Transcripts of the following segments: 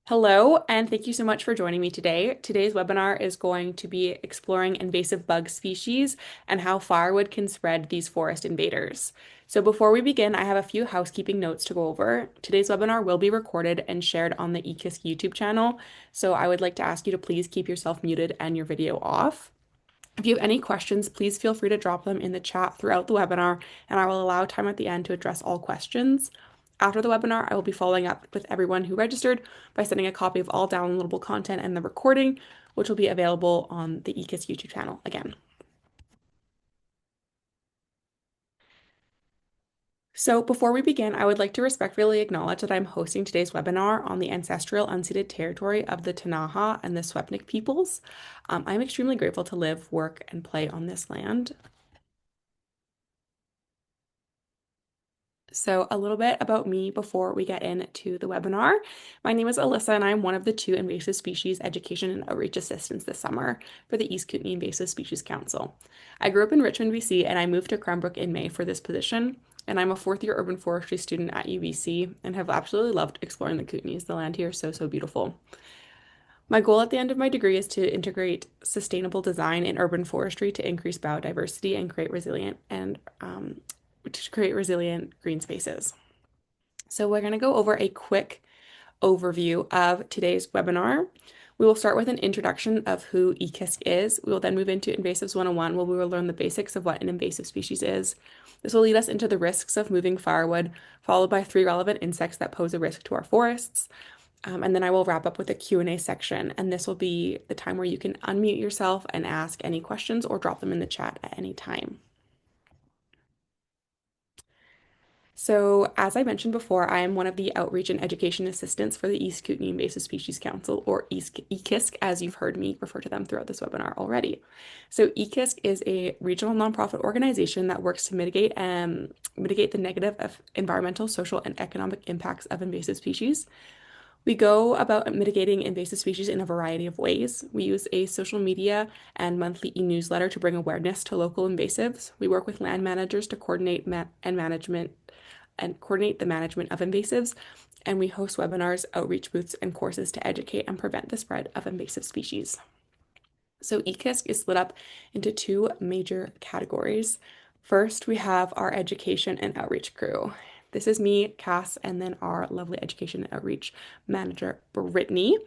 Hello, and thank you so much for joining me today. Today's webinar is going to be exploring invasive bug species and how firewood can spread these forest invaders. So before we begin, I have a few housekeeping notes to go over. Today's webinar will be recorded and shared on the eKisk YouTube channel, so I would like to ask you to please keep yourself muted and your video off. If you have any questions, please feel free to drop them in the chat throughout the webinar, and I will allow time at the end to address all questions. After the webinar, I will be following up with everyone who registered by sending a copy of all downloadable content and the recording, which will be available on the eKiss YouTube channel again. So before we begin, I would like to respectfully acknowledge that I'm hosting today's webinar on the ancestral unceded territory of the Tanaha and the Swepnik peoples. I'm extremely grateful to live, work, and play on this land. So, a little bit about me before we get into the webinar. My name is Alyssa, and I'm one of the two invasive species education and outreach assistants this summer for the East Kootenay Invasive Species Council. I grew up in Richmond, BC, and I moved to Cranbrook in May for this position. And I'm a fourth year urban forestry student at UBC and have absolutely loved exploring the Kootenays. The land here is so beautiful. My goal at the end of my degree is to integrate sustainable design in urban forestry to increase biodiversity and create resilient green spaces. So we're going to go over a quick overview of today's webinar. We will start with an introduction of who eKisk is. We will then move into Invasives 101, where we will learn the basics of what an invasive species is. This will lead us into the risks of moving firewood, followed by 3 relevant insects that pose a risk to our forests. And then I will wrap up with a Q&A section, and this will be the time where you can unmute yourself and ask any questions or drop them in the chat at any time. So, as I mentioned before, I am one of the outreach and education assistants for the East Kootenay Invasive Species Council, or EKISC, as you've heard me refer to them throughout this webinar already. So, EKISC is a regional nonprofit organization that works to mitigate the negative environmental, social, and economic impacts of invasive species. We go about mitigating invasive species in a variety of ways. We use a social media and monthly e-newsletter to bring awareness to local invasives. We work with land managers to coordinate the management of invasives, and we host webinars, outreach booths, and courses to educate and prevent the spread of invasive species. So eKisk is split up into 2 major categories. First, we have our education and outreach crew. This is me, Cass, and then our lovely education and outreach manager, Brittany.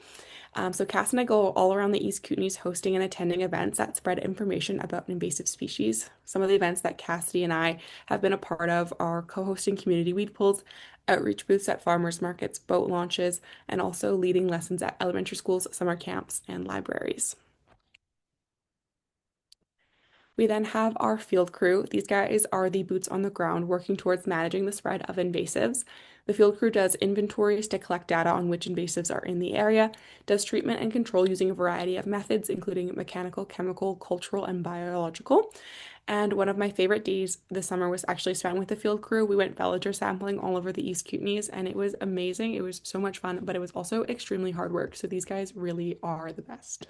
So Cass and I go all around the East Kootenays hosting and attending events that spread information about invasive species. Some of the events that Cassidy and I have been a part of are co-hosting community weed pulls, outreach booths at farmers markets, boat launches, and also leading lessons at elementary schools, summer camps, and libraries. We then have our field crew. These guys are the boots on the ground working towards managing the spread of invasives. The field crew does inventories to collect data on which invasives are in the area, does treatment and control using a variety of methods, including mechanical, chemical, cultural, and biological. And one of my favorite days this summer was actually spent with the field crew. We went villager sampling all over the East Kootenays, and it was amazing. It was so much fun, but it was also extremely hard work. So these guys really are the best.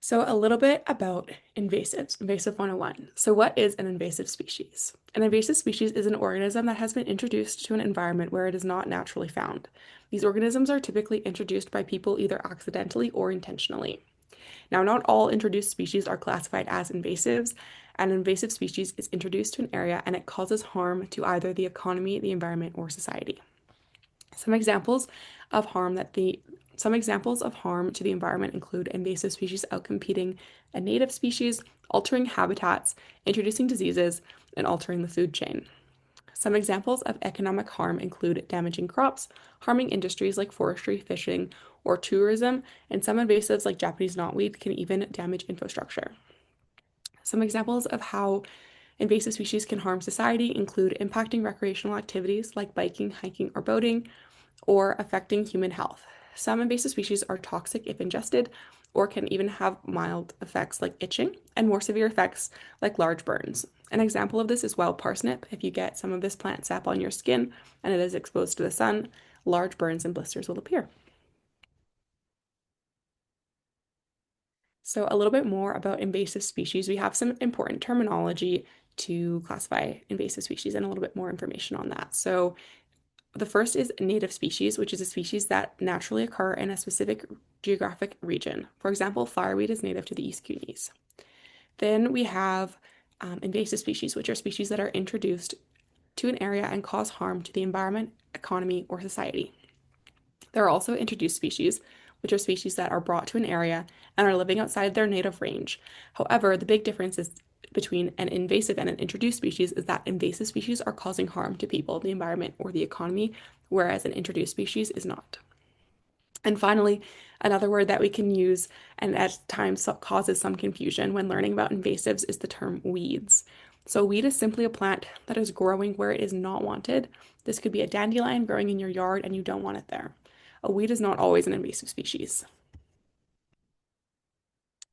So, a little bit about invasives, invasive 101. So, what is an invasive species? An invasive species is an organism that has been introduced to an environment where it is not naturally found. These organisms are typically introduced by people either accidentally or intentionally. Now, not all introduced species are classified as invasives. An invasive species is introduced to an area and it causes harm to either the economy, the environment, or society. Some examples of harm to the environment include invasive species outcompeting a native species, altering habitats, introducing diseases, and altering the food chain. Some examples of economic harm include damaging crops, harming industries like forestry, fishing, or tourism, and some invasives like Japanese knotweed can even damage infrastructure. Some examples of how invasive species can harm society include impacting recreational activities like biking, hiking, or boating, or affecting human health. Some invasive species are toxic if ingested, or can even have mild effects like itching, and more severe effects like large burns. An example of this is wild parsnip. If you get some of this plant sap on your skin and it is exposed to the sun, large burns and blisters will appear. So, a little bit more about invasive species. We have some important terminology to classify invasive species and a little bit more information on that. So, The first is native species, which is a species that naturally occur in a specific geographic region. For example, fireweed is native to the East Kootenays. Then we have invasive species, which are species that are introduced to an area and cause harm to the environment, economy, or society. There are also introduced species, which are species that are brought to an area and are living outside their native range. However, the big difference is between an invasive and an introduced species is that invasive species are causing harm to people, the environment, or the economy, whereas an introduced species is not. And finally, another word that we can use and at times causes some confusion when learning about invasives is the term weeds. So, weed is simply a plant that is growing where it is not wanted. This could be a dandelion growing in your yard and you don't want it there. A weed is not always an invasive species.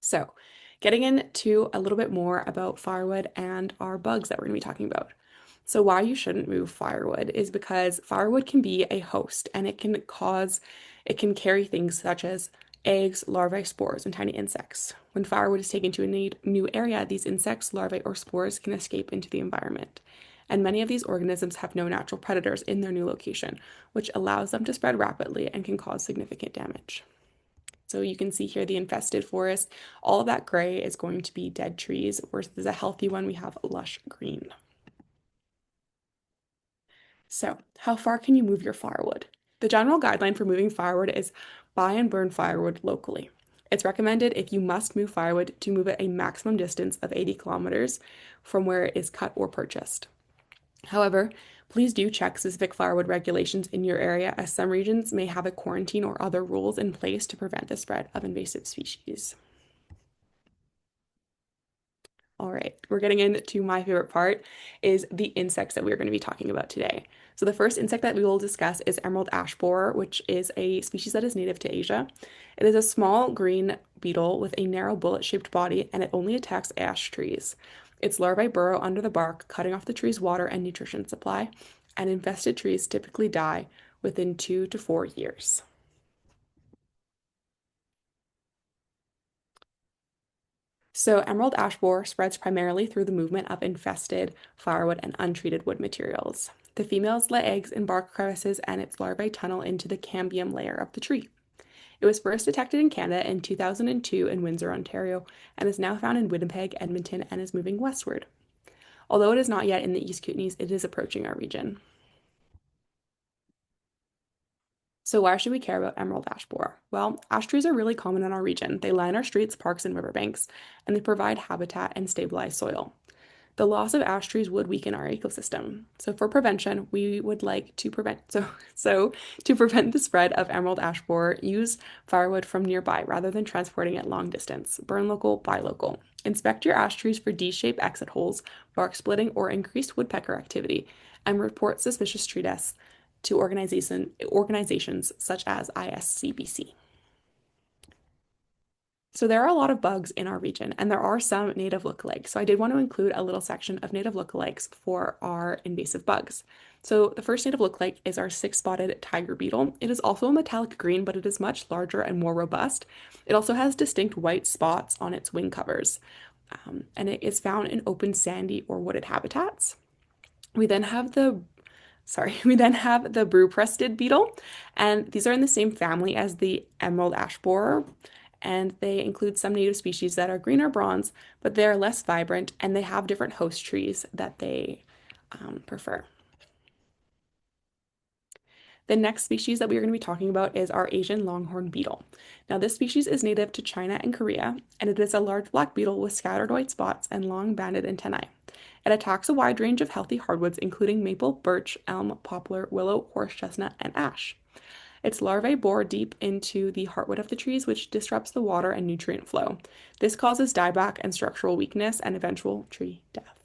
So, getting into a little bit more about firewood and our bugs that we're going to be talking about. So, why you shouldn't move firewood is because firewood can be a host and it can carry things such as eggs, larvae, spores, and tiny insects. When firewood is taken to a new area, these insects, larvae, or spores can escape into the environment. And many of these organisms have no natural predators in their new location, which allows them to spread rapidly and can cause significant damage. So you can see here the infested forest. All of that gray is going to be dead trees, versus a healthy one, we have lush green. So, how far can you move your firewood? The general guideline for moving firewood is buy and burn firewood locally. It's recommended if you must move firewood to move it a maximum distance of 80 kilometers from where it is cut or purchased. However, please do check specific firewood regulations in your area, as some regions may have a quarantine or other rules in place to prevent the spread of invasive species. All right, we're getting into my favorite part is the insects that we're going to be talking about today. So the first insect that we will discuss is emerald ash borer, which is a species that is native to Asia. It is a small green beetle with a narrow bullet-shaped body, and it only attacks ash trees. Its larvae burrow under the bark, cutting off the tree's water and nutrition supply, and infested trees typically die within 2 to 4 years. So, emerald ash borer spreads primarily through the movement of infested firewood and untreated wood materials. The females lay eggs in bark crevices and its larvae tunnel into the cambium layer of the tree. It was first detected in Canada in 2002 in Windsor, Ontario, and is now found in Winnipeg, Edmonton, and is moving westward. Although it is not yet in the East Kootenays, it is approaching our region. So why should we care about emerald ash borer? Well, ash trees are really common in our region. They line our streets, parks, and riverbanks, and they provide habitat and stabilize soil. The loss of ash trees would weaken our ecosystem. So for prevention, we would like to to prevent the spread of emerald ash borer, use firewood from nearby rather than transporting it long distance. Burn local, buy local. Inspect your ash trees for D-shaped exit holes, bark splitting, or increased woodpecker activity, and report suspicious tree deaths to organizations such as ISCBC. So there are a lot of bugs in our region, and there are some native lookalikes. So I did want to include a little section of native lookalikes for our invasive bugs. So the first native lookalike is our six-spotted tiger beetle. It is also a metallic green, but it is much larger and more robust. It also has distinct white spots on its wing covers, and it is found in open sandy or wooded habitats. We then have the we then have the brew-breasted beetle, and these are in the same family as the emerald ash borer, and they include some native species that are green or bronze, but they're less vibrant and they have different host trees that they prefer. The next species that we are going to be talking about is our Asian longhorned beetle. Now, this species is native to China and Korea, and it is a large black beetle with scattered white spots and long banded antennae. It attacks a wide range of healthy hardwoods, including maple, birch, elm, poplar, willow, horse chestnut, and ash. Its larvae bore deep into the heartwood of the trees, which disrupts the water and nutrient flow. This causes dieback and structural weakness and eventual tree death.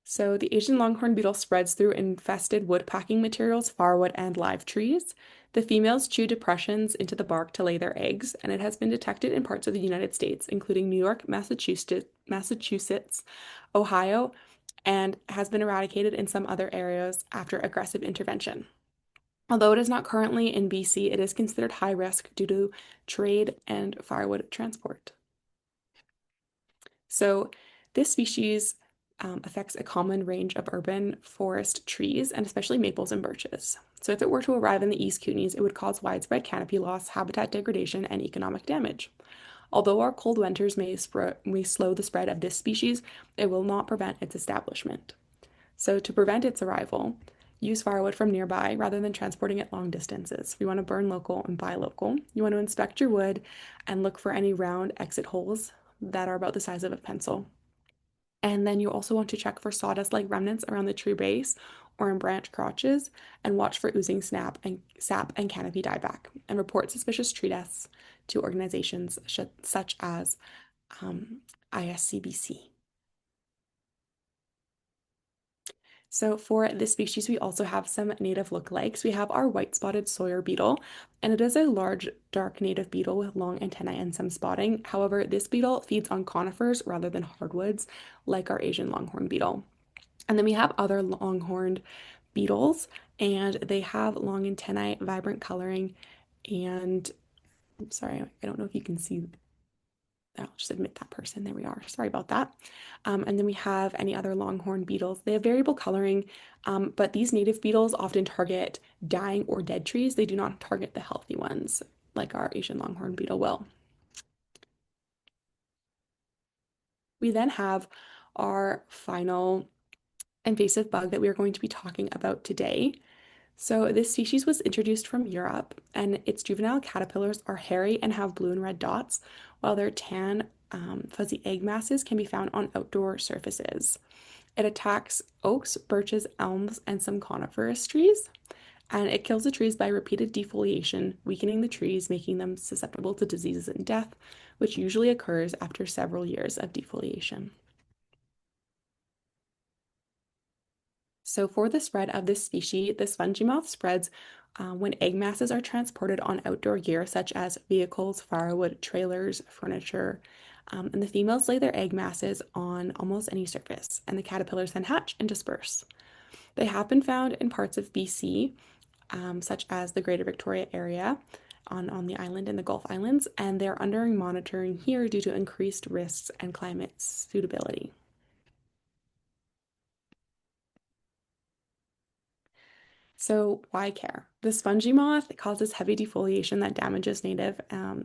So the Asian longhorn beetle spreads through infested wood packing materials, firewood, and live trees. The females chew depressions into the bark to lay their eggs, and it has been detected in parts of the United States, including New York, Massachusetts, Ohio, and has been eradicated in some other areas after aggressive intervention. Although it is not currently in BC, it is considered high risk due to trade and firewood transport. So this species affects a common range of urban forest trees and especially maples and birches. So if it were to arrive in the East Kootenays, it would cause widespread canopy loss, habitat degradation, and economic damage. Although our cold winters may slow the spread of this species, it will not prevent its establishment. So to prevent its arrival, use firewood from nearby rather than transporting it long distances. We want to burn local and buy local. You want to inspect your wood and look for any round exit holes that are about the size of a pencil. And then you also want to check for sawdust-like remnants around the tree base or in branch crotches and watch for oozing sap and canopy dieback and report suspicious tree deaths to organizations such as ISCBC. So for this species, we also have some native lookalikes. We have our white-spotted Sawyer beetle, and it is a large, dark native beetle with long antennae and some spotting. However, this beetle feeds on conifers rather than hardwoods, like our Asian longhorn beetle. And then we have other longhorned beetles, and they have long antennae, vibrant coloring, and I'm sorry, I don't know if you can see. I'll just admit that person. There we are. Sorry about that. And then we have any other longhorn beetles. They have variable coloring, but these native beetles often target dying or dead trees. They do not target the healthy ones like our Asian longhorn beetle will. We then have our final invasive bug that we are going to be talking about today. So this species was introduced from Europe, and its juvenile caterpillars are hairy and have blue and red dots, while their tan, fuzzy egg masses can be found on outdoor surfaces. It attacks oaks, birches, elms, and some coniferous trees, and it kills the trees by repeated defoliation, weakening the trees, making them susceptible to diseases and death, which usually occurs after several years of defoliation. So for the spread of this species, the spongy moth spreads when egg masses are transported on outdoor gear such as vehicles, firewood, trailers, furniture, and the females lay their egg masses on almost any surface, and the caterpillars then hatch and disperse. They have been found in parts of BC, such as the Greater Victoria area, on the island and the Gulf Islands, and they're under monitoring here due to increased risks and climate suitability. So why care? The spongy moth causes heavy defoliation that damages native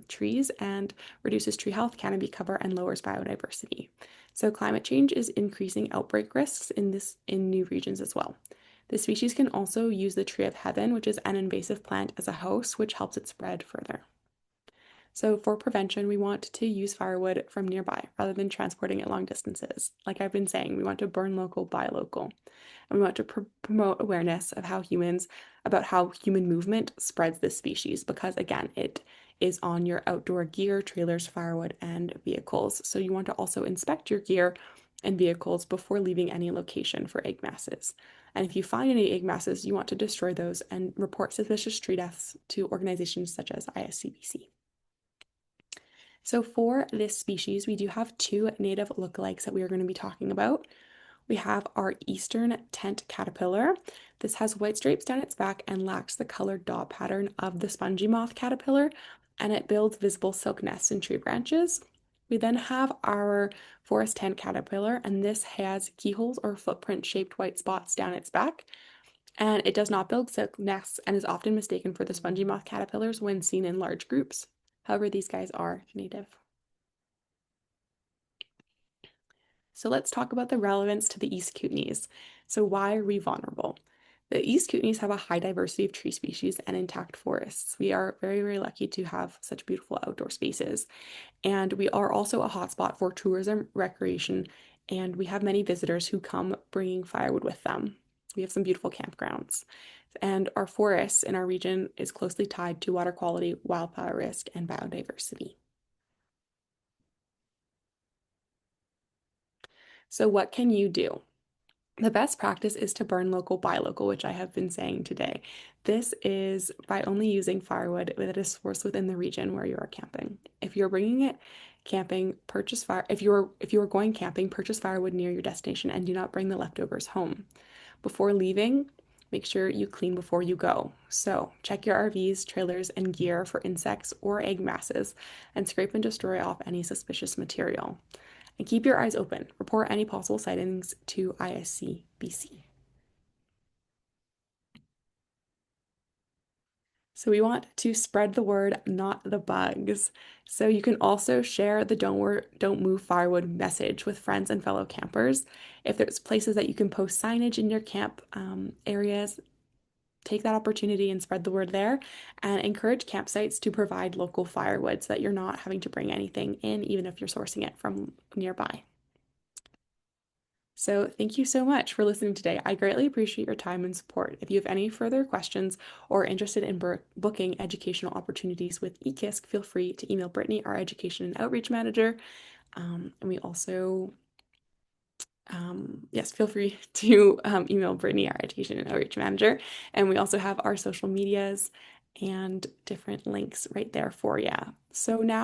trees and reduces tree health, canopy cover, and lowers biodiversity. So climate change is increasing outbreak risks in new regions as well. The species can also use the tree of heaven, which is an invasive plant, as a host, which helps it spread further. So for prevention, we want to use firewood from nearby rather than transporting it long distances. Like I've been saying, we want to burn local, buy local. And we want to promote awareness of about how human movement spreads this species, because again, it is on your outdoor gear, trailers, firewood, and vehicles. So you want to also inspect your gear and vehicles before leaving any location for egg masses. And if you find any egg masses, you want to destroy those and report suspicious tree deaths to organizations such as ISCBC. So for this species, we do have two native lookalikes that we are going to be talking about. We have our eastern tent caterpillar. This has white stripes down its back and lacks the colored dot pattern of the spongy moth caterpillar, and it builds visible silk nests in tree branches. We then have our forest tent caterpillar, and this has keyholes or footprint-shaped white spots down its back, and it does not build silk nests and is often mistaken for the spongy moth caterpillars when seen in large groups. However, these guys are native. So let's talk about the relevance to the East Kootenays. So why are we vulnerable? The East Kootenays have a high diversity of tree species and intact forests. We are very, very lucky to have such beautiful outdoor spaces. And we are also a hotspot for tourism, recreation, and we have many visitors who come bringing firewood with them. We have some beautiful campgrounds. And our forests in our region is closely tied to water quality, wildfire risk, and biodiversity. So what can you do? The best practice is to burn local, buy local, which I have been saying today. This is by only using firewood that is sourced within the region where you are camping. If you're bringing it camping, purchase fire. If you are going camping, purchase firewood near your destination and do not bring the leftovers home. Before leaving, make sure you clean before you go. So check your RVs, trailers, and gear for insects or egg masses and scrape and destroy off any suspicious material. And keep your eyes open. Report any possible sightings to ISC BC. So we want to spread the word, not the bugs. So you can also share the don't move firewood message with friends and fellow campers. If there's places that you can post signage in your camp areas, take that opportunity and spread the word there, and encourage campsites to provide local firewood so that you're not having to bring anything in, even if you're sourcing it from nearby. So thank you so much for listening today. I greatly appreciate your time and support. If you have any further questions or are interested in booking educational opportunities with EKISC, feel free to email Brittany, our Education and Outreach Manager. And we also, yes, feel free to email Brittany, our Education and Outreach Manager. And we also have our social medias and different links right there for you. So now